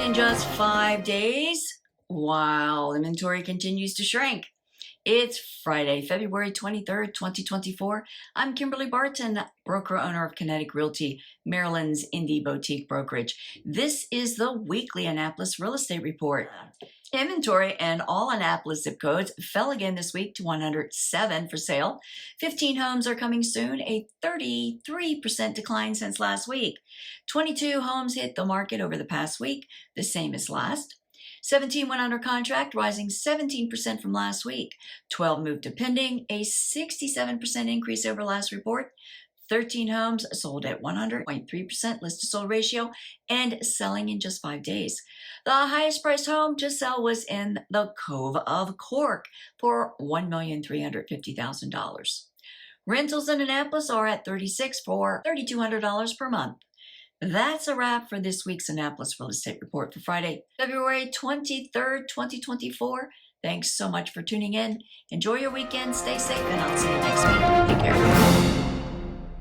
in just 5 days while inventory continues to shrink. It's Friday, February 23rd, 2024. I'm Kimberly Barton, broker-owner of Kinetic Realty, Maryland's indie boutique brokerage. This is the weekly Annapolis Real Estate Report. Inventory in all Annapolis zip codes fell again this week to 107 for sale. 15 homes are coming soon, a 33% decline since last week. 22 homes hit the market over the past week, the same as last. 17 went under contract, rising 17% from last week. 12 moved to pending, a 67% increase over last report. 13 homes sold at 100.3% list-to-sold ratio and selling in just 5 days. The highest priced home to sell was in the Cove of Cork for $1,350,000. Rentals in Annapolis are at 36 for $3,200 per month. That's a wrap for this week's Annapolis Real Estate Report for Friday, February 23rd, 2024. Thanks so much for tuning in. Enjoy your weekend, stay safe, and I'll see you next week. Take care.